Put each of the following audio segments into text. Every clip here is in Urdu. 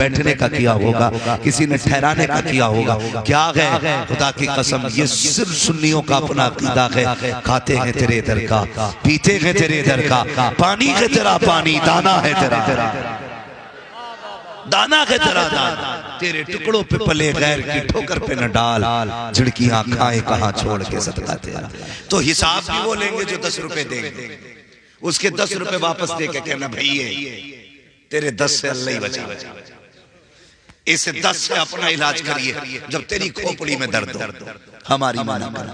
بیٹھنے کا کیا ہوگا، کسی نے ٹھہرانے کا کیا ہوگا، کیا ہے خدا کی قسم یہ صرف سنیوں کا اپنا عقیدہ ہے۔ کھاتے ہیں تیرے در کا، پیتے ہیں تیرے در کا، پانی ہے تیرا پانی، دانا ہے تیرا دانا ہے تیرا دانا، تیرے ٹکڑوں پہ پلے غیر کی ٹھوکر پہ نہ ڈال، جھڑکیاں کھائیں کہاں چھوڑ کے صدقہ تیرا۔ تو حساب بھی وہ لیں گے جو 10 روپے دیں گے، اس کے 10 روپے واپس دے کے کہنا بھئیے تیرے 10 سے اللہ ہی بچا، اس 10 سے اپنا علاج کریے جب تیری کھوپڑی میں درد ہو، ہماری مانا کرا۔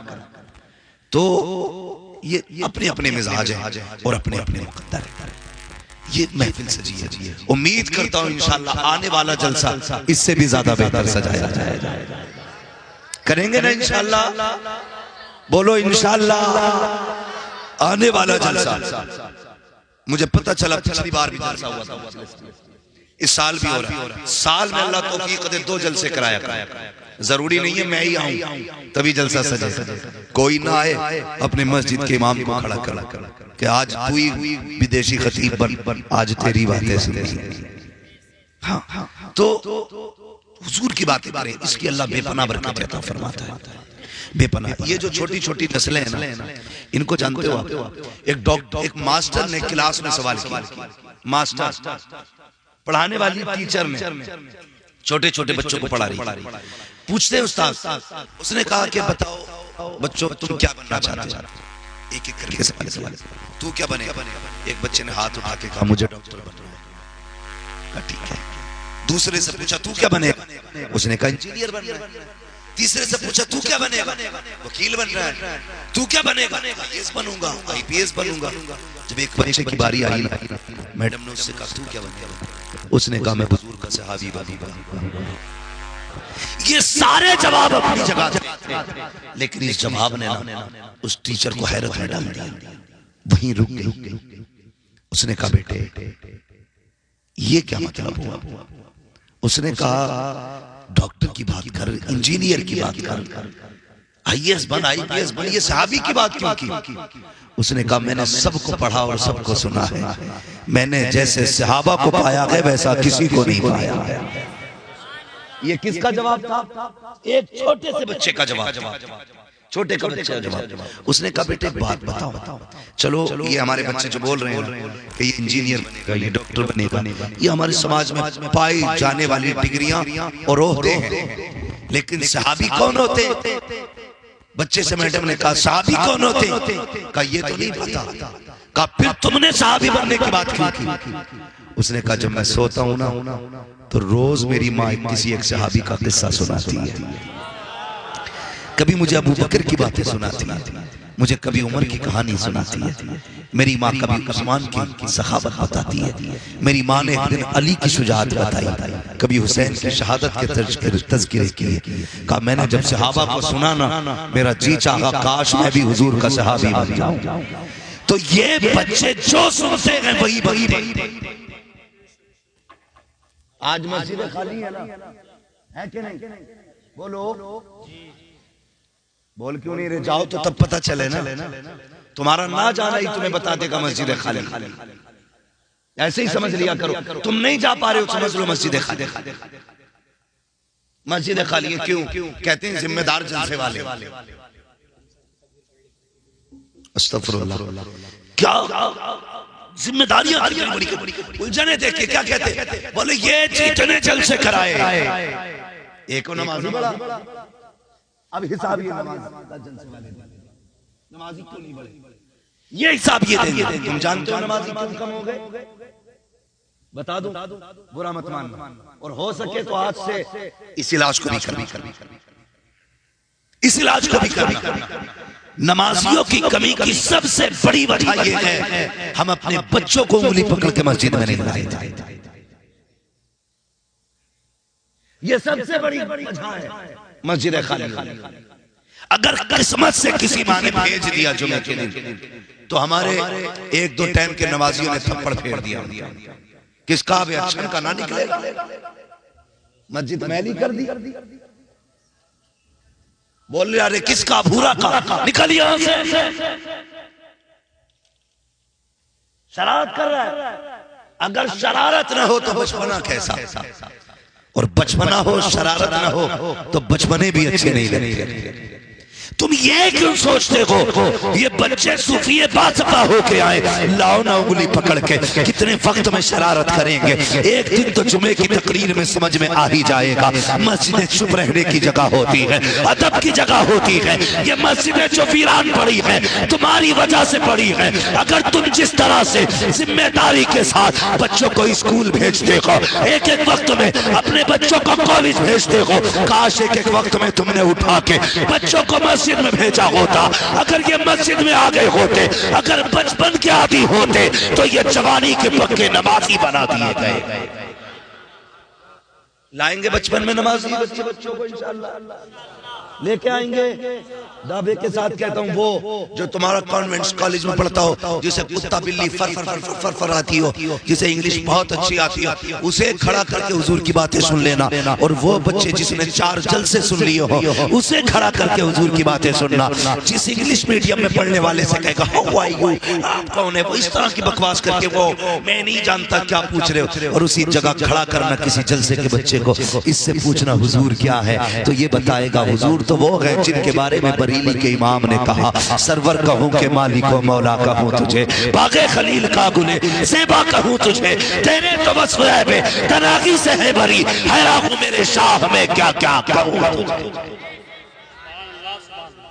تو یہ اپنے اپنے مزاج ہیں اور اپنے اپنے مقدر ہیں۔ یہ محفل سجی ہے، امید کرتا ہوں انشاءاللہ آنے والا جلسہ اس سے بھی زیادہ بہتر سجایا جائے گا۔ کریں گے نا انشاءاللہ؟ بولو انشاءاللہ آنے والا جلسہ۔ مجھے پتہ چلا پچھلی بار بھی جلسہ ہوا تھا، اس سال بھی ہو رہا ہے۔ سال میں اللہ توفیق دے 2 جلسے کرایا کرا، ضروری نہیں ہے میں ہی آؤں تبھی جلسہ سجے، کوئی نہ آئے اپنے مسجد کے امام کو کھڑا کر کہ آج کوئی بدیشی خطیب بن، آج تیری باتیں سنی۔ ہاں تو حضور کی باتیں کریں، اس کی اللہ بے پناہ برکت عطا فرماتا ہے، بے پناہ۔ یہ جو چھوٹی چھوٹی نسلیں ہیں نا، ان کو جانتے ہو آپ؟ ایک ماسٹر نے کلاس میں سوال کیا، ماسٹر پڑھانے والی ٹیچر نے چھوٹے چھوٹے بچوں کو پڑھا رہی، پوچھتے ہیں استاد، اس نے کہا کہ بتاؤ بچوں تم کیا بننا چاہتے ہو؟ ایک ایک کر کے سوال، تو کیا بنے گا؟ ایک بچے نے ہاتھ اٹھا کے کہا مجھے ڈاکٹر بننا ہے، کہا ٹھیک ہے۔ دوسرے سے پوچھا تو کیا بنے گا؟ اس نے کہا انجینئر بننا ہے۔ تیسرے سے پوچھا تو کیا بنے گا؟ وکیل بن رہا ہے۔ تو کیا بنے گا؟ IAS بنوں گا، IPS بنوں گا۔ جب ایک بچے کی باری آئی نا، میڈم نے اس سے کہا تو کیا بنے گا؟ اس نے کہا میں حضور کا صحابی بنوں گا۔ یہ سارے جواب اپنی جگہ تھے، لیکن اس جواب نے اس ٹیچر کو حیرت میں ڈال دیا، وہیں رک گئی۔ اس نے کہا بیٹے یہ کیا مطلب ہوا؟ اس نے کہا ڈاکٹر کی بات کر، انجینئر کی بات کر، IAS بن، IPS بن، یہ صحابی کی بات کیوں کی؟ اس نے کہا میں نے سب کو پڑھا اور سب کو سنا ہے، میں نے جیسے صحابہ کو پایا ہے ویسا کسی کو نہیں پایا ہے۔ یہ کس کا جواب تھا؟ ایک چھوٹے سے بچے کا جواب، چھوٹے کا بچے کا جواب۔ اس نے کہا بیٹے بات بتاؤ، چلو یہ ہمارے بچے جو بول رہے ہیں کہ یہ انجینئر بنے گا، یہ ڈاکٹر بنے گا، یہ ہمارے سماج میں پائی جانے والی ڈگریاں اور عہدے ہیں، لیکن صحابی کون ہوتے؟ بچے سے میڈم نے کہا صحابی کون ہوتے؟ کہا یہ تو نہیں پتا۔ کہا پھر تم نے صحابی بننے کی بات کیوں کی؟ اس نے کہا جب میں سوتا ہوں نا تو روز میری ماں کسی ایک صحابی کا قصہ سناتی ہے، کبھی مجھے ابو بکر کی باتیں سناتی ہے، مجھے کبھی عمر کی کہانی سناتی ہے، میری ماں کبھی عثمان کی سخاوت بتاتی ہے، میری ماں نے ایک دن علی کی شجاعت بتائی، کبھی حسین کی شہادت کے تذکرے کیے۔ کہا میں نے جب صحابہ کو سنا نا میرا جی چاہا کاش میں بھی حضور کا صحابی بن جاؤں۔ تو یہ بچے جو سنتے ہیں وہی بنتے۔ آج مسجد خالی ہے نا، ہے کہ نہیں؟ بولو بول کیوں نہیں رہے؟ جاؤ تو تب پتہ چلے نا، تمہارا نہ جانا ہی تمہیں بتا دے گا مسجد خالی۔ ایسے ہی سمجھ لیا کرو، تم نہیں جا پا رہے ہو سمجھ لو مسجد خالی۔ مسجد خالی ہے کیوں؟ کہتے ہیں ذمہ دار جلسے والے۔ استغفر اللہ، کیا ذمہ داریاں الجھنے دیکھیں کیا کہتے؟ بولے یہ جتنے جلسے کرائے، ایک نمازی بڑا، اب حساب یہ نمازی کیوں نہیں بڑھے؟ یہ حساب یہ دیں گے۔ تم جانتے ہو نمازی کیوں کم ہو گئے؟ بتا دوں، برا مت ماننا، اور ہو سکے تو آج سے اس علاج کو بھی کرنا، اس علاج کو بھی کرنا۔ نمازیوں کی کمی کی سب سے بڑی وجہ یہ ہے ہم اپنے بچوں کو انگلی پکڑ کے مسجد میں نہیں لائے تھے، یہ سب سے بڑی وجہ ہے مسجد خالی۔ اگر قسمت سے کسی ماں نے بھیج دیا جمعہ کے دن تو ہمارے 1-2 ٹائم کے نمازیوں نے تھپڑ پھیر دیا، کس کا بھی اچھن کا نہ نکلے گا، مسجد میلی کر دی، بول رہے ارے کس کا بھورا کا نکل یہاں سے، شرارت کر رہا ہے۔ اگر شرارت نہ ہو تو بچپنا کیسا؟ اور بچپنا ہو شرارت نہ ہو تو بچپنے بھی اچھے نہیں لگتے۔ تم یہ کیوں سوچتے ہو یہ بچے صوفی بازقہ ہو کے آئے، لاؤ نا انگلی پکڑ کے کتنے وقت میں شرارت کریں گے، ایک دن تو جمعے کی تقریر میں سمجھ میں آ ہی جائے گا۔ مسجدیں چپ رہنے کی جگہ ہوتی ہے، ادب کی جگہ ہوتی ہے، یہ مسجدیں جو ویران پڑی ہیں تمہاری وجہ سے پڑی ہیں۔ اگر تم جس طرح سے ذمہ داری کے ساتھ بچوں کو اسکول بھیجتے ہو، ایک ایک وقت میں اپنے بچوں کو کالج بھیجتے ہو، کاش ایک ایک وقت میں تم نے اٹھا کے بچوں کو مسجد میں بھیجا ہوتا۔ اگر یہ مسجد میں آ گئے ہوتے، اگر بچپن کے عادی ہوتے تو یہ جوانی کے پکے نمازی بنا دیے گئے۔ لائیں گے بچپن میں نمازی بچوں کو انشاءاللہ لے کے آئیں گے۔ دعوے کے ساتھ کہتا ہوں وہ جو تمہارا کانوینٹس کالج میں پڑھتا ہو، جسے کتا بلی فر فر فر فر فر آتی ہو، جسے انگلش بہت اچھی آتی ہو، اسے کھڑا کر کے حضور کی باتیں سن لینا۔ اور وہ بچے جس نے 4 جلسے سن لیے ہو، اسے کھڑا کر کے حضور کی باتیں سننا۔ جس انگلش میڈیم میں پڑھنے والے سے کہے گا ہاؤ آر یو، آپ کون ہے، وہ اس طرح کی بکواس کر کے وہ میں نہیں جانتا کیا پوچھ رہے ہو، اور اسی جگہ کھڑا کرنا کسی جلسے کے بچے کو، اس سے پوچھنا حضور کیا ہے، تو یہ بتائے گا حضور تو وہ ہے جن کے بارے میں بریلی کے امام نے کہا سرور کہوں کہ مالک و مولا کہوں تجھے، باغ خلیل کا گلے زیبا کہوں تجھے، تیرے تو وصف ہے بے تناغی سے ہے بری، حیران ہوں میرے شاہ میں کیا کیا کہوں تجھے۔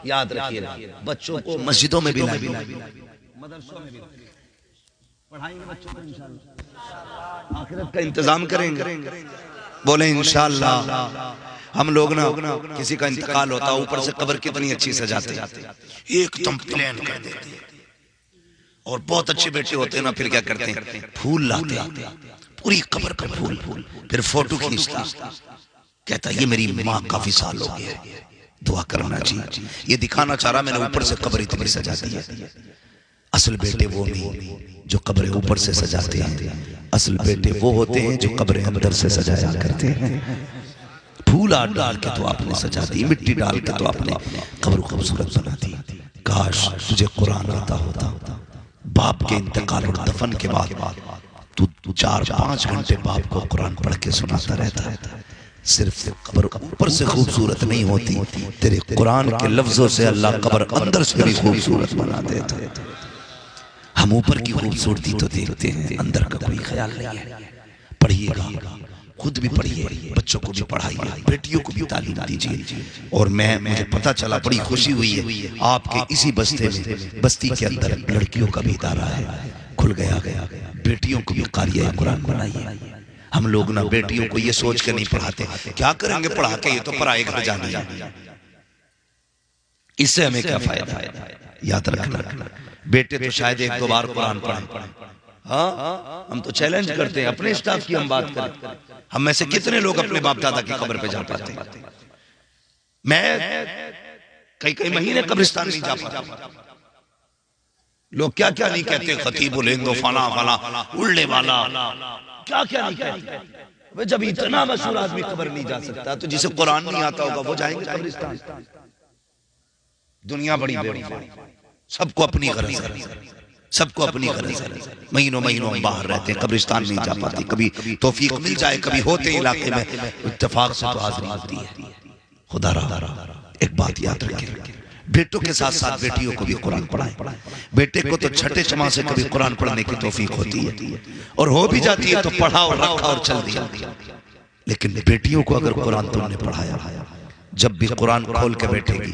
یاد رکھیے بچوں کو مسجدوں میں بھی لائیں، مدرسوں میں بھی پڑھائیں گے بچوں کو انشاءاللہ، آخرت کا انتظام کریں گے۔ بولیں انشاءاللہ۔ ہم لوگ نا کسی کا انتقال ہوتا اوپر سے قبر کتنی اچھی سجاتے ہیں، ایک دم پلین کر دیتے ہیں، اور بہت اچھے بیٹے ہوتے ہیں نا پھر کیا کرتے ہیں، پھول لاتے ہیں پوری قبر پر، پھول پھر فوٹو کھینچتا، کہتا یہ میری ماں کافی سال ہو گئے، دعا کرنا جی۔ یہ دکھانا چاہ رہا میں نے اوپر سے قبر اتنی سجا دی ہے۔ اصل بیٹے وہ نہیں جو قبریں اوپر سے سجاتے ہیں، اصل بیٹے وہ ہوتے ہیں جو قبریں اندر سے سجایا کرتے ہیں۔ پھول ڈال کے تو آپ نے سجا دی، مٹی ڈال کے تو آپ نے قبر خوبصورت بنا دی۔ کاش تجھے قرآن آتا ہوتا، باپ کے انتقال اور دفن کے بعد تو 4-5 گھنٹے باپ کو قرآن پڑھ کے سناتا رہتا ہے۔ صرف قبر اوپر سے خوبصورت نہیں ہوتی، تیرے قرآن کے لفظوں سے اللہ قبر اندر سے بھی خوبصورت بنا دیتا ہے۔ ہم اوپر کی خوبصورتی تو دیکھتے ہیں، اندر کا کوئی خیال نہیں ہے۔ پڑھیے گا، خود بھی پڑھیے، بچوں کو بھی پڑھائیے، بیٹیوں کو بھی تعلیم دیجیے۔ اور مجھے پتا چلا بڑی خوشی ہوئی ہے آپ کے اسی بستی کے اندر لڑکیوں کا بھی ادارہ ہے، کھل گیا، بیٹیوں کو بھی قاریہ قرآن بنائیے۔ ہم لوگ نا بیٹیوں کو یہ سوچ کے نہیں پڑھاتے کیا کریں گے پڑھا کے، یہ تو پرائے گھر جانا ہے، اس سے ہمیں کیا فائدہ ہے۔ یاد رکھنا بیٹے تو شاید 1-2 بار قرآن پڑھیں، ہاں ہم تو چیلنج کرتے ہیں اپنے اسٹاف کی، ہم بات کریں ہم میں سے کتنے لوگ اپنے باپ دادا کی قبر پہ جا پاتے ہیں۔ میں کئی مہینے قبرستان نہیں جا پاتا، لوگ کیا کیا نہیں کہتے، خطیب الہند فلاں فلاں اڑنے والا، کیا کیا نہیں کہتے۔ جب اتنا مشہور آدمی قبر نہیں جا سکتا تو جسے قرآن نہیں آتا ہوگا وہ جائیں گے قبرستان۔ دنیا بڑی بے وفا، سب کو اپنی غرض ہے، سب کو اپنی غرض ہے، مہینوں ہم باہر رہتے ہیں، قبرستان نہیں جا پاتے، کبھی توفیق مل جائے، کبھی ہوتے ہیں علاقے میں، اتفاق سے تو حاضری ہوتی ہے۔ خدا رہا ایک بات یاد رکھیں، بیٹوں کے ساتھ ساتھ بیٹیوں کو بھی قرآن پڑھائیں۔ بیٹے کو تو چھٹے چھماں سے کبھی قرآن پڑھنے کی توفیق ہوتی ہے، اور ہو بھی جاتی ہے تو پڑھا اور رکھا اور چل دیا، لیکن بیٹیوں کو اگر قرآن تم نے پڑھایا، جب بھی قرآن کھول کے بیٹھے گی،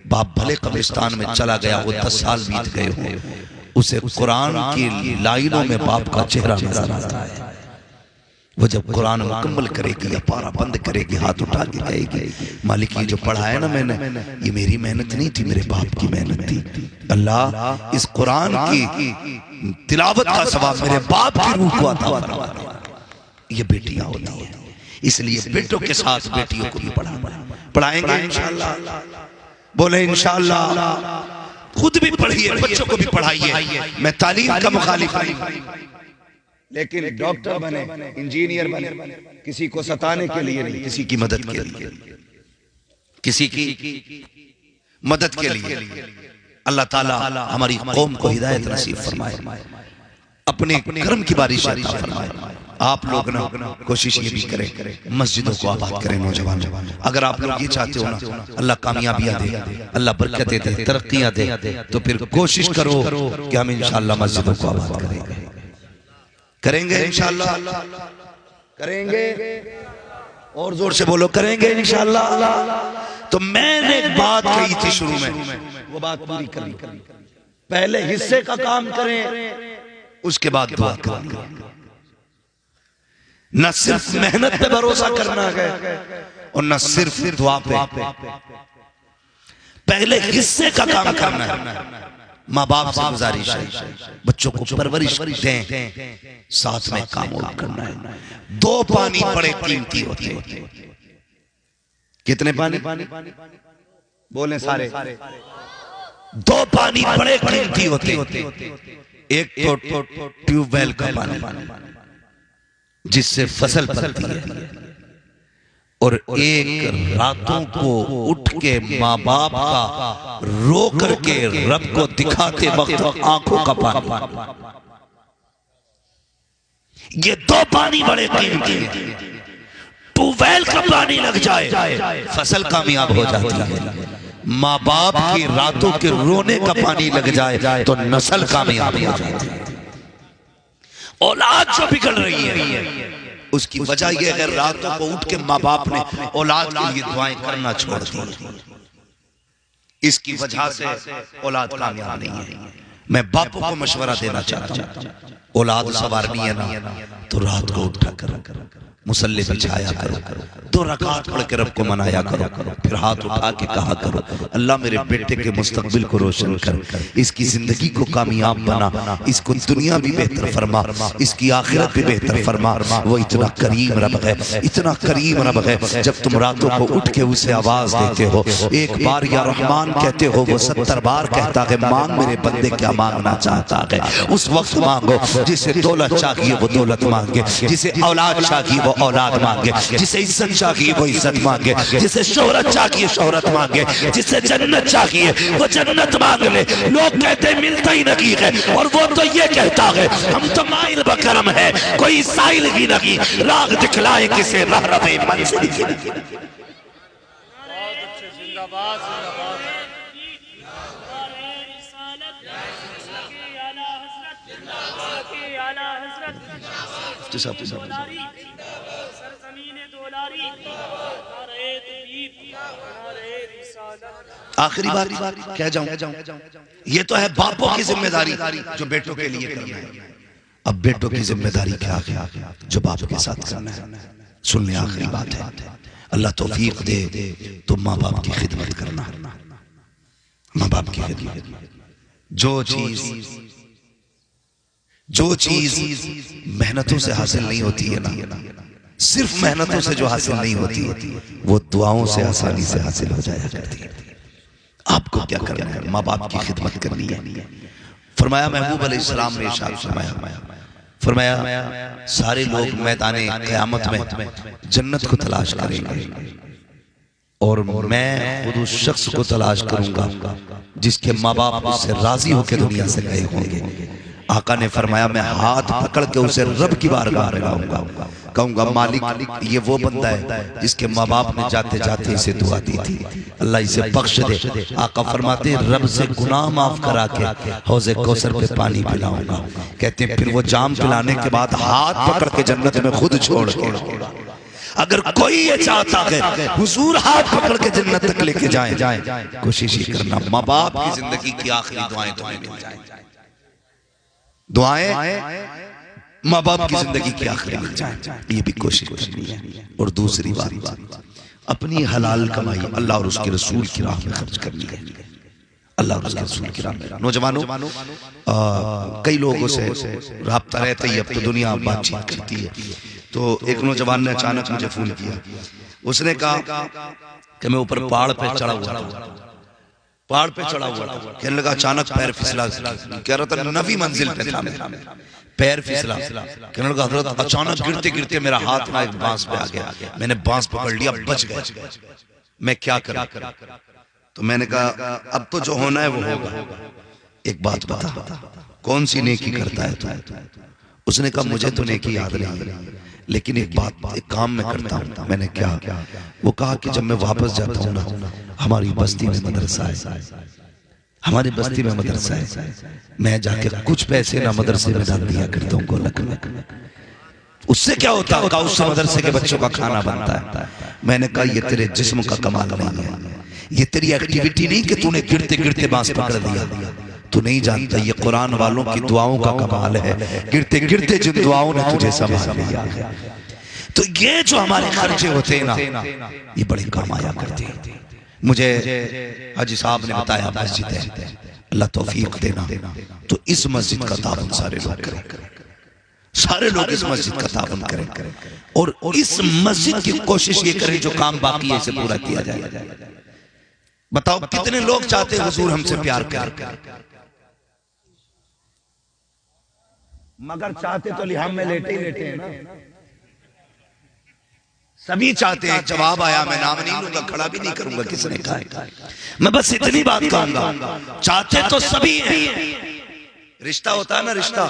باپ بھلے قبرستان میں چلا گیا وہ 10 سال بیت گئے ہوں، اسے قرآن کی لائنوں میں باپ کا چہرہ نظر آتا ہے۔ وہ جب قرآن مکمل کرے گی یا پارا بند کرے گی، ہاتھ اٹھا کے کہے گی مالک یہ جو پڑھا ہے نا میں نے، یہ میری محنت نہیں تھی، میرے باپ کی محنت تھی۔ اللہ اس قرآن کی تلاوت کا ثواب میرے باپ کی روح کو عطا فرما دے۔ یہ بیٹیاں ہوتی ہیں، اس لیے بیٹوں کے ساتھ بیٹیوں کو بھی پڑھائیں گے انشاءاللہ۔ بولے انشاءاللہ۔ خود بھی پڑھیے، بچوں کو بھی پڑھائیے۔ میں تعلیم کا مخالف نہیں، لیکن ڈاکٹر بنے، انجینئر بنے، کسی کو ستانے کے لیے نہیں، کسی کی مدد کے لیے، کسی کی مدد کے لیے۔ اللہ تعالیٰ ہماری قوم کو ہدایت نصیب فرمائے، اپنے کرم کی بارش عطا فرمائے۔ آپ لوگ نا کوشش یہ بھی کریں مسجدوں کو آباد کریں نوجوان. اگر آپ لوگ یہ چاہتے ہو نا اللہ کامیابیاں دے, اللہ برکتیں دے, ترقیاں دے, تو پھر کوشش کرو کہ ہم انشاءاللہ مسجدوں کو آباد کریں گے انشاءاللہ کریں گے. اور زور سے بولو کریں گے انشاءاللہ. تو میں نے ایک بات کہی تھی شروع میں, وہ بات پوری کریں. پہلے حصے کا کام کریں, اس کے بعد دعا کریں. نہ صرف محنت پہ بھروسہ کرنا ہے اور نہ صرف دعا پہ. پہلے حصے کا کام کرنا ہے. ماں باپ سے گزارش ہے بچوں کو پرورش دیں, ساتھ میں کام اور کرنا ہے. 2 پانی بڑے قیمتی ہوتے ہیں. کتنے پانی بولیں سارے؟ 2 پانی بڑے قیمتی ہوتے ہیں. ایک تو ٹیوب ویل کا پانی جس سے فصل پلتی ہے, اور ایک راتوں کو اٹھ کے ماں باپ کا رو کر کے رب کو دکھاتے وقت آنکھوں کا پانی. یہ 2 پانی بڑے قیمتی ہیں. ٹیوب ویل کا پانی لگ جائے فصل کامیاب ہو جاتی ہے. ماں باپ کی راتوں کے رونے کا پانی لگ جائے تو نسل کامیاب ہو جاتی ہے. اولاد جو بگڑ رہی ہے اس کی وجہ یہ ہے راتوں کو اٹھ کے ماں باپ نے اولاد کے لیے دعائیں کرنا چھوڑ دی. اس کی وجہ سے اولاد کامیاب نہیں ہے. میں باپوں کو مشورہ دینا چاہتا ہوں, اولاد سوارنی ہے نا تو رات کو اٹھا کر مصلی بچھایا کرو, 2 رکعت پڑھ کے رب کو منایا کرو, پھر ہاتھ اٹھا کے کہا کرو اللہ میرے بیٹے کے مستقبل کو روشن کر, اس کی زندگی کو کامیاب بنا, اس کو دنیا بھی بہتر فرما, اس کی آخرت بھی بہتر فرما. وہ اتنا کریم رب ہے, اتنا کریم رب ہے. جب تم راتوں کو اٹھ کے اسے آواز دیتے ہو, ایک بار یا رحمان کہتے ہو, وہ 70 بار کہتا ہے مانگ میرے بندے کیا مانگنا چاہتا ہے. اس وقت مانگو. جسے دولت چاہیے وہ دولت مانگے, جسے اولاد چاہیے وہ اولاد مانگے, جسے عزت چاہیے وہ عزت مانگے, جسے شہرت چاہیے شہرت مانگے, جسے جنت چاہیے وہ جنت مانگ لے. لوگ کہتے ملتا ہی نہیں ہے, اور وہ تو یہ کہتا ہے ہم تو مائل بکرم ہے, کوئی سائل ہی نہیں, راہ دکھلائے کسے راہ رہے منزل کی نہیں. آخری بات کہہ جاؤں, یہ تو ہے باپوں کی ذمہ داری جو بیٹوں کے لیے کرنا ہے. اب بیٹوں کی ذمہ داری کیا ہے جو باپ کے ساتھ کرنا ہے. سن لیں آخری بات ہے, اللہ توفیق دے تو ماں باپ کی خدمت کرنا. ماں باپ کی خدمت, جو چیز محنتوں سے حاصل نہیں ہوتی ہے نا, صرف محنتوں سے جو حاصل نہیں ہوتی وہ دعاؤں سے آسانی سے حاصل ہو جایا کرتی ہے. آپ کو کیا کرنا ہے؟ ماں باپ کی خدمت کرنی ہے. فرمایا محبوب علیہ السلام نے ارشاد فرمایا سارے لوگ میدان قیامت میں جنت کو تلاش کریں گے, اور میں خود اس شخص کو تلاش کروں گا جس کے ماں باپ اس سے راضی ہو کے دنیا سے گئے ہوں گے. آقا نے فرمایا میں ہاتھ پکڑ کے اسے رب کی بارگاہ میں لاؤں گا, کہوں گا مالک یہ وہ بندہ ہے جس کے ماں باپ نے جاتے جاتے اسے دعا دی تھی, اللہ اسے بخش دے. آقا فرماتے ہیں رب سے گناہ معاف کرا کے حوض کوثر پہ پانی پلاؤں گا. کہتے ہیں پھر وہ جام پلانے کے بعد ہاتھ پکڑ کے جنت میں خود چھوڑ کے, اگر کوئی یہ چاہتا ہے حضور ہاتھ پکڑ کے جنت تک لے کے جائیں, کوشش ہی کرنا ماں باپ کی زندگی کی آخری دعائیں تمہیں مل جائیں. دعائیں ماں باپ کی زندگی کی آخری مل جائیں, یہ بھی کوشش کرنی ہے. اور دوسری بات اپنی حلال کمائی اللہ اور اس کے رسول کی راہ میں خرچ کرنی ہے. اللہ اور اس کے رسول کی راہ میں. نوجوانوں کئی لوگوں سے رابطہ رہتا ہی, اب تو دنیا بات چیت کرتی ہے. تو ایک نوجوان نے اچانک مجھے فون کیا, اس نے کہا کہ میں اوپر پہاڑ پہ چڑھا ہوا تھا, کہنے لگا اچانک پیر پھسلا, کہہ رہا تھا 9ویں منزل پہ تھا میں, پیر پھسلا, کہنے لگا حضرت اچانک گرتے گرتے میرا ہاتھ نہ ایک بانس پہ آ گیا, میں نے بانس پکڑ لیا, بچ گئے, میں کیا کروں؟ تو میں نے کہا اب تو جو ہونا ہے وہ ہوگا, ایک بات بتا کون سی نیکی کرتا ہے تو اس نے کہا مجھے تو نیکی یاد نہیں، لیکن ایک کام میں کرتا ہوں۔ میں نے کیا؟ وہ کہا کہ جب میں واپس جاتا ہوں نا، ہماری بستی میں مدرسہ ہے، ہماری بستی میں مدرسہ ہے، میں جا کے کچھ پیسے نہ مدرسے میں ڈال دیا کرتا ہوں گولک میں۔ اس سے کیا ہوتا ہے؟ کہا اس سے مدرسے کے بچوں کا کھانا بنتا ہے۔ میں نے کہا یہ تیرے جسم کا کمال نہیں ہے، یہ تیری ایکٹیویٹی نہیں کہ تو نے گرتے گرتے بانس پکڑ دیا، تو نہیں جانتا یہ قرآن والوں کی دعاؤں کا کمال ہے، گرتے گرتے جن دعاؤں نے تجھے سنبھال لیا ہے۔ تو یہ جو ہمارے خرچے ہوتے ہیں نا، یہ بڑے کام آیا کرتے ہیں۔ مجھے حاجی صاحب نے بتایا مسجد ہے، اللہ توفیق دینا، تو اس مسجد کا تعاون سارے لوگ کریں، سارے لوگ اس مسجد کا تعاون کریں، اور اس مسجد کی کوشش یہ کریں جو کام باقی ہے اسے پورا کیا جائے۔ بتاؤ کتنے لوگ چاہتے ہیں حضور ہم سے پیار کریں، مگر چاہتے تو لحام میں لیٹے ہی لیٹے ہیں نا۔ سبھی چاہتے ہیں، جواب آیا میں نام نہیں لوں گا، کھڑا بھی نہیں کروں گا، کس نے کہا؟ میں بس اتنی بات کہوں گا، چاہتے تو سبھی ہیں۔ رشتہ ہوتا ہے نا، رشتہ،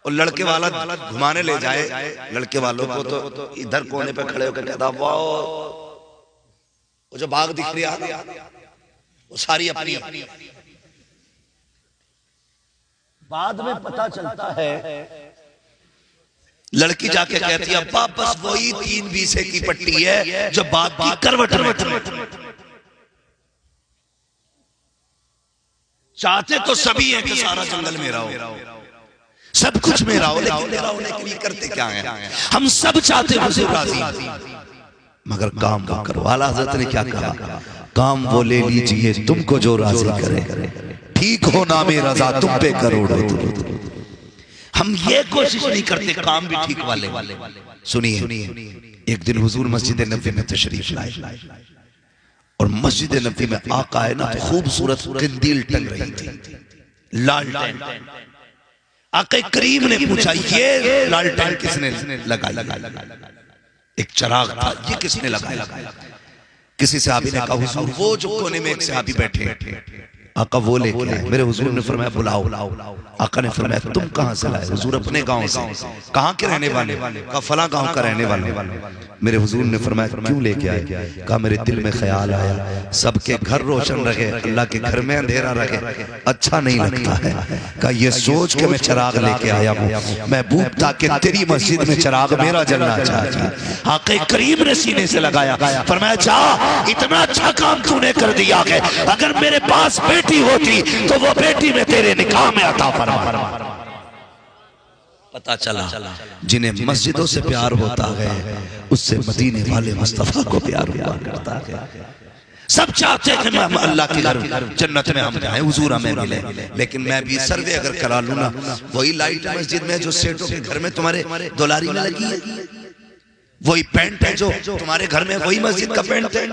اور لڑکے والا گھمانے لے جائے لڑکے والوں کو، تو ادھر کونے پہ کھڑے ہو کے کہتا واو، وہ جو باغ دکھ رہا وہ ساری اپنی۔ بعد میں پتا چلتا ہے لڑکی جا کے کہتی ہے ابا بس وہی 3 بیسے کی پٹی ہے جو باغ کی کروٹ میں۔ چاہتے تو سبھی ہیں کہ سارا جنگل میرا ہو، سب کچھ میرا ہو، لیکن میرا ہونے کے لیے کرتے کیا ہیں؟ ہم سب چاہتے حضور راضی، مگر کام وہ کرو۔ اعلیٰ حضرت نے کیا کہا؟ کام وہ لے لیجئے تم کو جو راضی کرے، ٹھیک ہو نام رضا تم پہ کروڑ۔ ہم یہ کوشش نہیں کرتے کام بھی ٹھیک والے۔ سنیے، ایک دن حضور مسجد نبوی میں تشریف لائے، اور مسجد نبوی میں آقا ہے نا خوبصورت قندیل ٹنگ رہی تھی، لالٹین۔ آقا کریم نے پوچھا یہ لالٹین کس نے لگایا؟ ایک چراغ تھا، یہ کس نے لگایا؟ کسی صحابی نے کہا حضور وہ جو کونے میں ایک صحابی بیٹھے، آقا وہ لے کے آئے۔ میرے حضور نے فرمایا بلاؤ۔ آقا نے فرمایا تم کہاں سے لائے؟ حضور اپنے گاؤں سے۔ کہاں کے رہنے والے؟ کہا فلاں گاؤں کا رہنے والے۔ میرے حضور نے فرمایا کیوں لے کے آئے؟ کہا میرے دل میں خیال آیا سب کے گھر روشن رہے، اللہ کے گھر میں اندھیرا رہے، اچھا نہیں لگتا ہے۔ کہا یہ سوچ کے میں چراغ لے کے آیا ہوں محبوب تاکہ تیری مسجد میں چراغ میرا جلنا چاہیے۔ آقا کریم نے سینے سے لگایا، فرمایا جا اتنا اچھا کام تو نے کر دیا ہے، اگر میرے پاس بیٹی ہوتی تو وہ بیٹی میں تیرے نکاح میں عطا فرما۔ پتا چلا جنہیں مسجدوں سے پیار ہوتا ہے اس سے مدینے والے مصطفیٰ کو پیار ہوا کرتا ہے۔ سب چاہتے ہیں کہ اللہ کی گھر جنت میں ہم جائیں، حضور ہمیں ملے، لیکن میں بھی سروے اگر کرا لوں نا، وہی لائٹ مسجد میں جو سیٹوں کے گھر میں تمہارے دولاری میں لگی ہے، وہی پینٹ ہے جو تمہارے گھر میں، وہی مسجد کا پینٹ ہے۔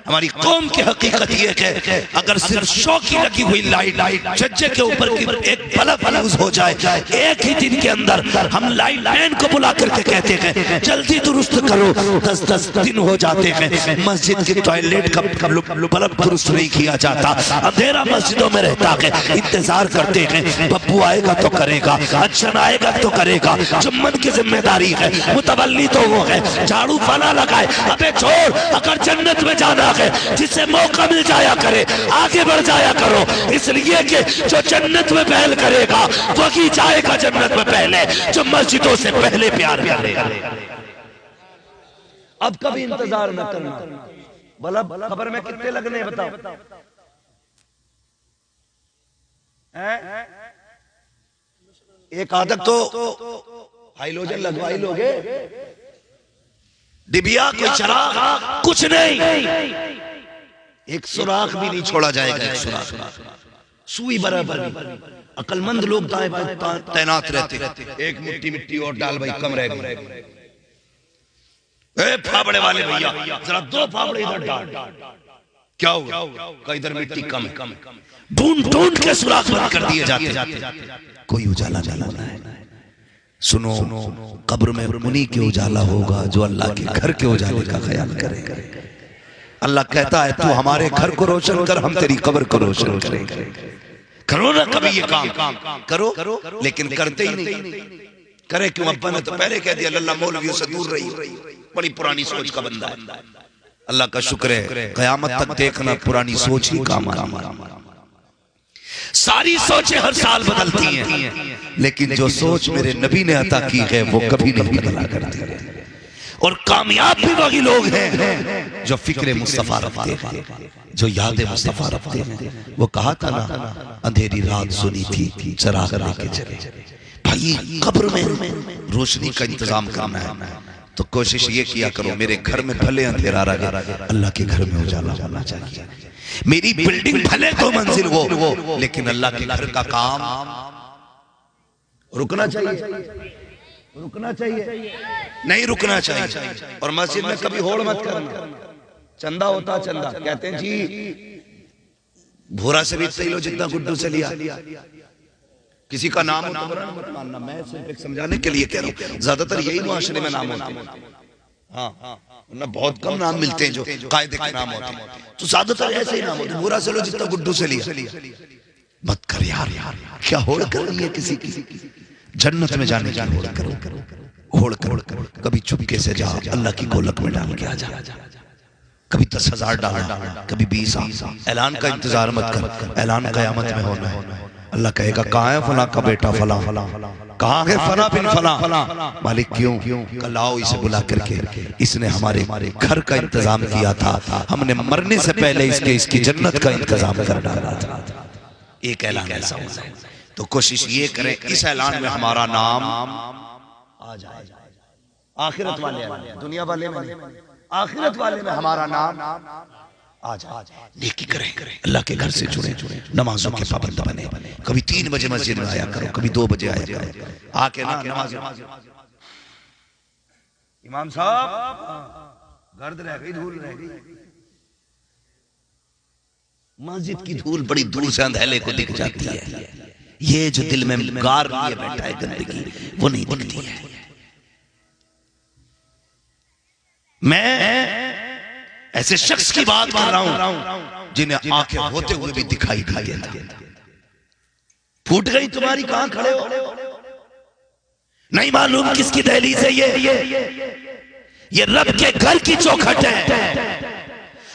ہماری قوم کی حقیقت یہ ہے کہ اگر صرف شو کی لگی ہوئی لائٹ چھجے کے اوپر کی ایک بلب فیوز ہو جائے، ایک ہی دن کے اندر ہم لائٹ مین کو بلا کر کے کہتے ہیں جلدی درست کرو، 10 دن ہو جاتے ہیں مسجد کی ٹوائلٹ کا بلب درست نہیں کیا جاتا، اندھیرا مسجدوں میں رہتا ہے، انتظار کرتے ہیں ببو آئے گا تو کرے گا، اچھن آئے گا تو کرے گا، جمن کی ذمہ داری ہے، متولی تو وہ ہے، جھاڑو فنا لگائے، ابے چھوڑ، اگر جنت میں جانا ہے جسے موقع مل جایا کرے آگے بڑھ جایا کرو، اس لیے کہ جو جنت میں پہل کرے گا وہی جائے گا جنت میں پہلے جو مسجدوں سے پہلے پیار کرے گا۔ اب کبھی انتظار نہ کرنا، بلب خبر میں کتنے لگنے بتاؤ؟ ایک عادت تو ہائیلوجن لگوائی لوگے، ڈبیا کوئی چراغ کچھ نہیں، ایک سوراخ بھی نہیں چھوڑا جائے گا، ایک سوراخ سوئی برابر بھی۔ عقل مند لوگ دائیں بائیں تعینات رہتے، ایک مٹی اور ڈال بھائی کم رہ گئے، اے پھاپڑے والے بھیا ذرا 2 پھاپڑے ادھر ڈال، کیا ہوا؟ کہ ادھر مٹی کم ہے، ڈھونڈ ڈھونڈ کے سوراخ بند کر دیے جاتے، کوئی اجالا نہ ہونا ہے۔ سنو قبر میں انہی کے اجالا ہوگا جو اللہ کے گھر کے اجالے کا خیال کرے گا۔ اللہ کہتا ہے تو ہمارے گھر کو روشن کر، ہم تیری قبر کو روشن کریں گے۔ کرو نا کبھی یہ کام کرو، لیکن کرتے ہی نہیں۔ کرے کیوں؟ ابا نے تو پہلے کہہ دیا اللہ مولویوں سے دور رہی، بڑی پرانی سوچ کا بندہ ہے۔ اللہ کا شکر ہے قیامت تک دیکھنا پرانی سوچ ہی کام آئی۔ ساری سوچیں ہر سال بدلتی ہیں، لیکن جو سوچ میرے نبی نے عطا کی ہے وہ کبھی نہیں بدلا کرتی ہے۔ اور کامیاب بھی وہی لوگ ہیں جو فکر مصطفیٰ رکھتے ہیں، جو یاد مصطفیٰ رکھتے ہیں۔ وہ کہا تھا نا اندھیری رات سنی تھی چراغ لے کے چلے۔ بھائی قبر میں روشنی کا انتظام کرنا ہے تو کوشش یہ کیا کرو میرے گھر میں بھلے اندھیرا رہے، اللہ کے گھر میں اجالا ہونا چاہیے۔ میری بلڈنگ بھلے تو منزل ہو لیکن اللہ کے گھر کا کام رکنا چاہیے نہیں رکنا چاہیے۔ اور مسجد میں کبھی ہوڑ مت کرنا، چندہ ہوتا چندہ کہتے ہیں جی بھورا سے بھی صحیح لو جتنا گڈو سے لیا، کسی کا نام ہو تو برا مت ماننا۔ میں صرف ایک سمجھانے کے لیے کہہ رہا ہوں، زیادہ تر یہی معاشرے میں نام ہوتے ہیں، ہاں بہت کم نام ملتے ہیں جو قائدے کے نام ہوتے ہیں، تو زیادہ تر ایسے ہی نام ہوتے ہیں، بھورا سے لو جتنا گڈو سے لیا۔ مت کر یار، کیا ہوڑ کرنی ہے کسی کی؟ جنت میں جانے کی ہوڑ کرو، ہوڑ کرو۔ کبھی چپکے سے جا اللہ کی گولک میں ڈال کے آ جا، کبھی 10,000 ڈال، کبھی 20,000۔ اعلان کا انتظار مت کر، اعلان قیامت میں ہونا ہے۔ اللہ کہے گا کہاں ہے فلاں کا بیٹا فلاں، کہاں ہے فلاں بن فلاں؟ مالک کیوں؟ کل آؤ اسے بلا کر کے، اس نے ہمارے گھر کا انتظام کیا تھا، ہم نے مرنے سے پہلے اس کی جنت کا انتظام کر ڈالا تھا۔ ایک اعلان ایسا ہوتا ہے تو کوشش یہ کریں اس اعلان میں ہمارا نام آ جائے۔ آخرت والے دنیا والے میں، آخرت والے میں ہمارا نام آ جائے۔ نیکی کریں، اللہ کے گھر سے جڑیں، نمازوں کے پابند بنے۔ کبھی 3 بجے مسجد میں آیا کرو، کبھی 2 بجے آیا کرو، آ کے نا نماز۔ امام صاحب گرد رہ گئی، دھول رہ گئی، مسجد کی دھول بڑی دور سے اندھیلے کو دکھ جاتی ہے، یہ جو دل میں گار لیے بیٹھا ہے گندگی وہ نہیں دکھتی ہے۔ میں ایسے شخص کی بات کر رہا ہوں جنہیں آنکھیں ہوتے ہوئے بھی دکھائی دیتا۔ پھوٹ گئی تمہاری، کہاں کھڑے ہو؟ نہیں معلوم کس کی دہلیز ہے یہ رب کے گھر کی چوکھٹ ہے۔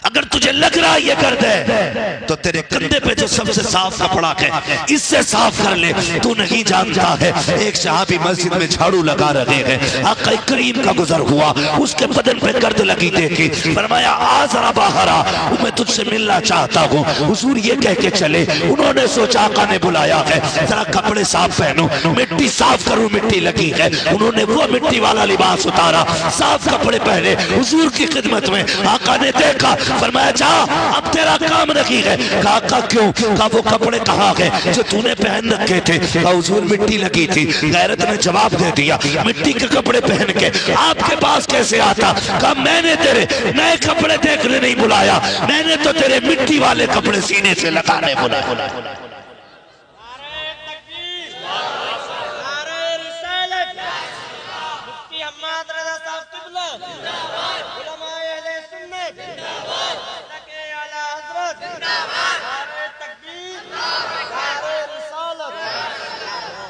اگر تجھے لگ رہا یہ گرد ہے تو تیرے کندھے پہ جو سب سے صاف کپڑا ہے اس سے صاف کر لے۔ تو نہیں جانتا ہے ایک صحابی مسجد میں جھاڑو لگا رہے ہیں، آقا کریم کا گزر ہوا، اس کے بدن پہ گرد لگی دیکھی، فرمایا آ ذرا باہر آ، میں تجھ سے ملنا چاہتا ہوں۔ حضور یہ کہہ کے چلے، انہوں نے سوچا آقا نے بلایا ہے، ذرا کپڑے صاف پہنو، مٹی صاف کروں، مٹی لگی ہے۔ انہوں نے وہ مٹی والا لباس اتارا، صاف کپڑے پہنے حضور کی خدمت میں۔ آقا نے دیکھا، فرمایا جا اب تیرا کام نہیں ہے۔ کہا آقا کیوں؟ کہا وہ کپڑے کہاں گئے جو تو نے پہن رکھے تھے؟ کہا حضور مٹی لگی تھی۔ غیرت نے جواب دے دیا مٹی کے کپڑے پہن کے آپ کے پاس کیسے آتا؟ کہا میں نے تیرے نئے کپڑے دیکھنے نہیں بلایا، میں نے تو تیرے مٹی والے کپڑے سینے سے لگانے بلایا۔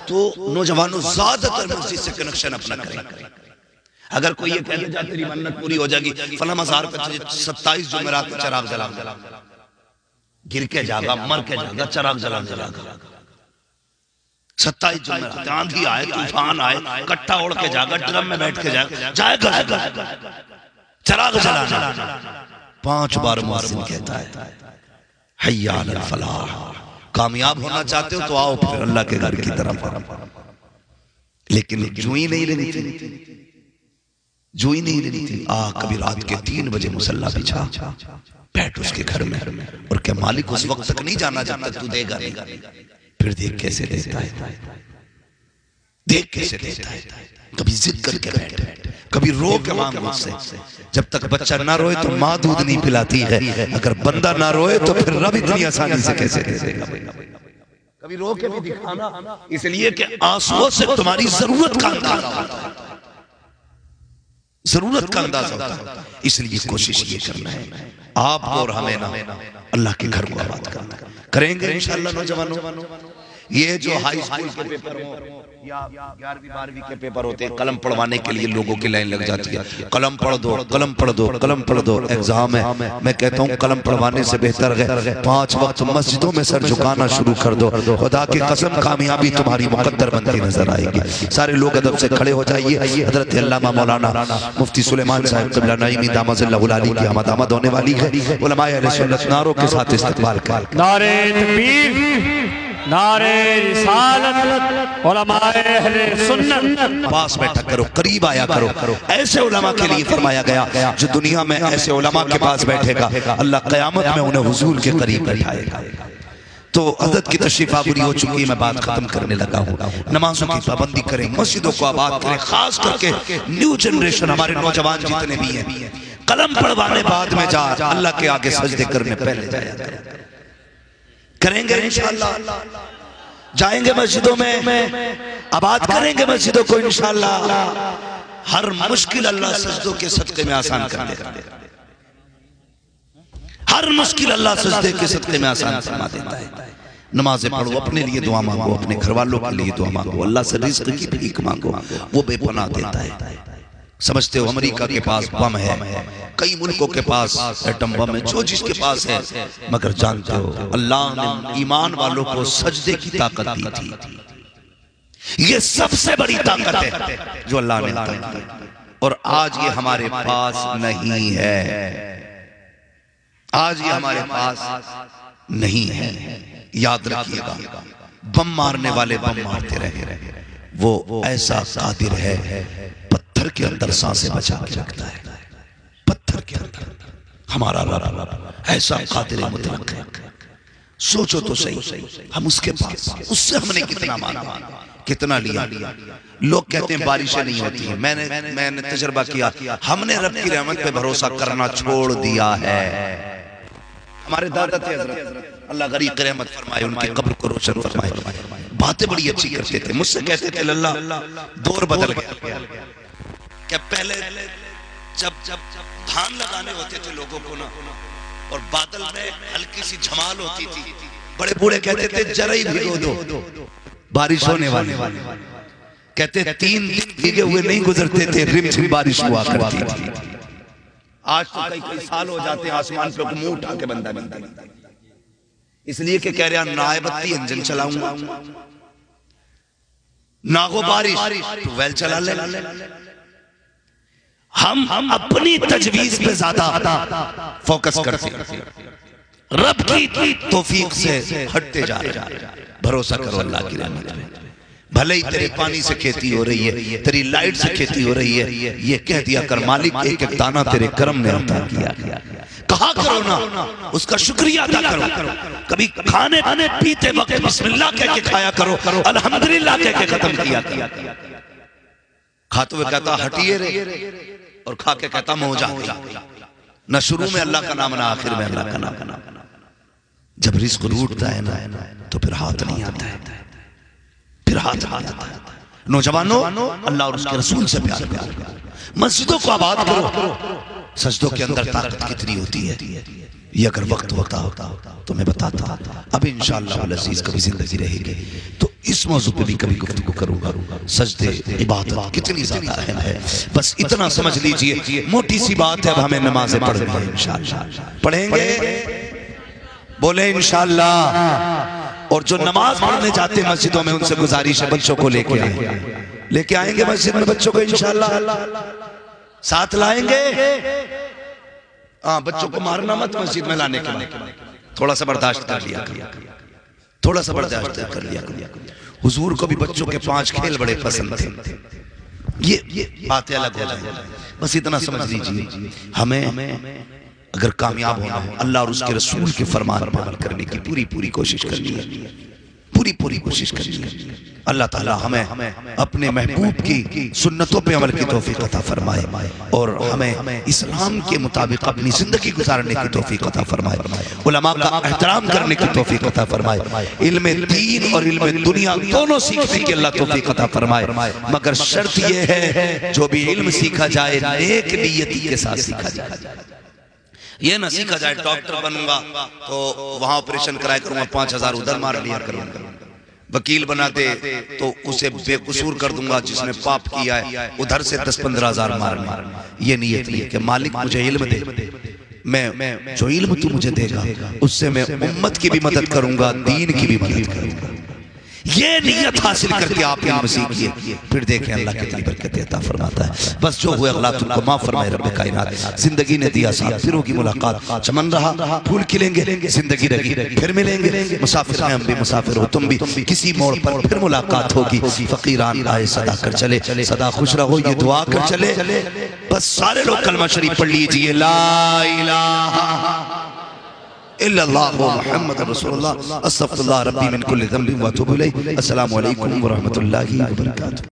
تو نوجوانوں زیادہ تر مسجد سے کنیکشن اپنا کریں۔ اگر کوئی یہ کہہ جا تیری منت پوری ہو جائے گی، فلاں مزار پہ 27 جمعرات میں چراغ جلا، گر کے جاگا، مر کے جاگا، چراغ جلا۔ 27 جمعرات آندھی آئے، طوفان آئے، کٹھا اوڑ کے جاگا، ڈرم میں بیٹھ کے جائے گا چراغ جلانا۔ 5 بار مؤذن کہتا ہے حی علی الفلاح۔ کامیاب ہونا چاہتے ہو تو آؤ پھر اللہ کے گھر کی طرف، لیکن جو ہی نہیں لینی تھی، کبھی رات کے 3 بجے مصلی بچھا، بیٹھ اس کے گھر میں، اور کہ مالک اس وقت تک نہیں جانا جب تک تو دے گا نہیں۔ پھر دیکھ کیسے دیتا ہے، کبھی ضد کر کے بیٹھ، کبھی رو کے مانگ مجھ سے۔ جب تک بچہ نہ روئے تو ماں دودھ نہیں پلاتی ہے، اگر بندہ نہ روئے تو پھر رب اتنی آسانی سے کیسے دے گا؟ کبھی رو کے بھی دکھانا، اس لیے کہ آنسوؤں سے تمہاری ضرورت کا اندازہ ہوتا ہے، ضرورت کا اندازہ ہوتا ہے۔ اس لیے کوشش یہ کرنا ہے آپ اور ہمیں نا اللہ کے گھر کو آباد کرنا کریں گے انشاءاللہ نوجوانوں۔ یہ جو ہائی اسکول کے پیپر ہوں یا 11ویں 12ویں کے پیپر ہوتے ہیں، قلم پڑھوانے کے لیے لوگوں کی لائن لگ جاتی ہے، قلم پڑھ دو، قلم پڑھ دو، قلم پڑھ دو، ایگزام ہے۔ میں کہتا ہوں قلم پڑھوانے سے بہتر ہے 5 وقت مسجدوں میں سر جھکانا شروع کر دو، خدا کی قسم کامیابی تمہاری مقدر بنتی نظر آئے گی۔ سارے لوگ ادب سے کھڑے ہو جائیے۔ حضرت علامہ مولانا مفتی سلیمان صاحب قبلہ نعیمی دامت اللہ العالی کی آمد آمد ہونے والی ہے۔ علماء اہل سنت نعروں کے ساتھ استقبال کریں۔ نعرہ تکبیر، نعرہ رسالت، علماء اہل سنت۔ پاس بیٹھا کرو، قریب آیا کرو۔ ایسے علماء کے لیے فرمایا گیا جو دنیا میں ایسے علماء کے پاس بیٹھے گا، اللہ قیامت میں انہیں حضور کے قریب بیٹھائے گا۔ تو حضرت کی تشریف آوری ہو چکی ہے، میں بات ختم کرنے لگا ہوں۔ نمازوں کی پابندی کریں، مسجدوں کو آباد کریں، خاص کر کے نیو جنریشن ہمارے نوجوان جتنے بھی ہیں، قلم پڑھوانے بعد میں جا، اللہ کے آگے سجدے کرنے پہلے جایا کریں گے انشاءاللہ، جائیں گے مسجدوں میں، آباد کریں گے مسجدوں کو انشاءاللہ۔ ہر مشکل اللہ سجدوں کے صدقے میں آسان کر دے گا، ہر مشکل اللہ سجدے کے صدقے میں آسان فرما دیتا ہے۔ نمازیں پڑھو، اپنے لیے دعا مانگو، اپنے گھر والوں کے لیے دعا مانگو، اللہ سے رزق کی بھیک مانگو، وہ بے پناہ دیتا ہے۔ سمجھتے ہو امریکہ کے پاس بم ہے، کئی ملکوں کے پاس ایٹم بم ہے، جو جس کے پاس ہے، مگر جانتے ہو اللہ نے ایمان والوں کو سجدے کی طاقت دی تھی۔ یہ سب سے بڑی طاقت ہے جو اللہ نے عطا کی، اور آج یہ ہمارے پاس نہیں ہے، آج یہ ہمارے پاس نہیں ہے۔ یاد رکھیے گا، بم مارنے والے بم مارتے رہے، وہ ایسا قادر ہے، پتھر کے اندر سانسیں بچا کے رکھتا ہے، پتھر کے اندر ہمارا رب ایسا قادر مطلق ہے۔ سوچو تو صحیح، ہم اس کے پاس، اس سے ہم نے کتنا مانگا، کتنا لیا۔ لوگ کہتے ہیں بارشیں نہیں ہوتی ہیں، میں نے تجربہ کیا، ہم نے رب کی رحمت پہ بھروسہ کرنا چھوڑ دیا ہے۔ ہمارے دادا تھے حضرت، اللہ غریق رحمت فرمائے، ان کی قبر کو روشن فرمائے، باتیں بڑی اچھی کرتے تھے۔ مجھ سے کہتے تھے اللہ دور بدل گیا، کہ پہلے جب دھان لگانے ہوتے تھے لوگوں کو نا، اور بادل میں ہلکی سی جھمال ہوتی تھی، بڑے بوڑھے کہتے تھے جرئی بھگو دو، بارش ہونے والی۔ کہتے 3 دن بھیگے ہوئے نہیں گزرتے تھے، رم جھم بارش ہوا کرتی تھی۔ آج تو کئی سال ہو جاتے ہیں آسمان پہ منہ اٹھا کے بندہ بنتا ہے، اس لیے کہ کہہ رہا نائبتی انجن چلاؤں گا، ناگو بارش تو ویل چلا لے۔ ہم اپنی تجویز پہ زیادہ فوکس کرتے ہیں، رب کی توفیق سے ہٹتے جا رہے ہیں۔ بھروسہ کرو اللہ کی رحمت میں، بھلے ہی تیری پانی سے کھیتی ہو رہی ہے، تیری لائٹ سے کھیتی ہو رہی ہے، یہ کہہ دیا کر مالک ایک ایک دانہ تیرے کرم نے عطا کیا، کہا کرو نا، اس کا شکریہ ادا کرو۔ کبھی کھانے پیتے وقت بسم اللہ کہہ کے کھایا کرو، الحمدللہ کہہ کے ختم کیا۔ کھاتے ہوئے کہتا ہٹیے رے، اور کھا کے کہتا مو جا گئی۔ نہ شروع میں اللہ کا نام، نہ آخر میں اللہ کا نام۔ جب رزق روٹتا ہے نا تو پھر ہاتھ نہیں آتا ہے، پھر ہاتھ آتا ہے۔ نوجوانوں، اللہ اور اس کے رسول سے پیار کرو، مسجدوں کو آباد کرو۔ سجدوں کے اندر طاقت کتنی ہوتی ہے، یہ اگر وقت ہوتا تو میں بتاتا۔ اب انشاءاللہ العزیز کبھی زندگی رہے گی تو اس موضوع پہ بھی کبھی گفتگو کروں گا، سجدے عبادت کتنی زیادہ اہم ہے۔ بس اتنا سمجھ لیجئے، موٹی سی بات ہے، اب ہمیں نمازیں پڑھنی ہیں انشاءاللہ، پڑھیں گے، بولیں انشاءاللہ۔ اور جو نماز پڑھنے جاتے ہیں مسجدوں میں، ان سے گزارش ہے بچوں کو لے کے آئیں گے مسجد میں، بچوں کو انشاءاللہ ساتھ لائیں گے۔ بچوں کو مارنا مت مسجد میں لانے کے بعد، تھوڑا سا برداشت کر لیا، تھوڑا سا برداشت کر لیا۔ حضور کو بھی بچوں کے 5 کھیل بڑے پسند تھے، یہ باتیں الگ ہو جائیں، بس اتنا سمجھ لیجئے، ہمیں اگر کامیاب ہونا ہے اللہ اور اس کے رسول کے فرمان پر عمل کرنے کی پوری کوشش کرنی ہے، پوری کوشش کرنی ہے۔ اللہ تعالی ہمیں اپنے محبوب کی سنتوں پہ عمل کی توفیق عطا فرمائے، اور ہمیں اسلام کے مطابق اپنی زندگی گزارنے کی توفیق عطا فرمائے، علماء کا احترام کرنے کی توفیق عطا فرمائے، علم دین اور علم دنیا دونوں سیکھنے کی اللہ توفیق عطا فرمائے۔ مگر شرط یہ ہے جو بھی علم سیکھا جائے نیک نیتی کے ساتھ سیکھا جائے، یہ نہ سیکھا جائے ڈاکٹر بنوں گا تو وہاں آپریشن کرائے کروں گا 5000 ادھر مار لیا کروں گا، وکیل بنا دے تو اسے بے قصور کر دوں گا، جس نے پاپ کیا ہے ادھر سے 10-15 ہزار مارنا. یہ نیت نہیں کہ مالک مجھے علم دے، میں جو علم تو مجھے دے گا اس سے میں امت کی بھی مدد کروں گا، دین کی بھی مدد کروں گا. یہ نیت حاصل کر کے آپ نے مسیح کیے، پھر دیکھیں اللہ کتنی برکت عطا فرماتا ہے. بس جو ہوئے اغلاط ان کو معاف فرمائے رب کائنات. زندگی نے دیا ساتھ، پھر ہوگی ملاقات، چمن رہا پھول کھلیں گے، زندگی رہی پھر ملیں گے. مسافر ہیں ہم بھی، مسافر ہو تم بھی، کسی موڑ پر پھر ملاقات ہوگی. فقیران آئے صدا کر چلے، صدا خوش رہو یہ دعا کر چلے. بس سارے لوگ کلمہ شریف پڑھ لیجئے، لا الہ الا اللہ محمد رسول اللہ، استغفر اللہ ربی من کل ذنب واتوب الیہ. السلام علیکم ورحمۃ اللہ وبرکاتہ.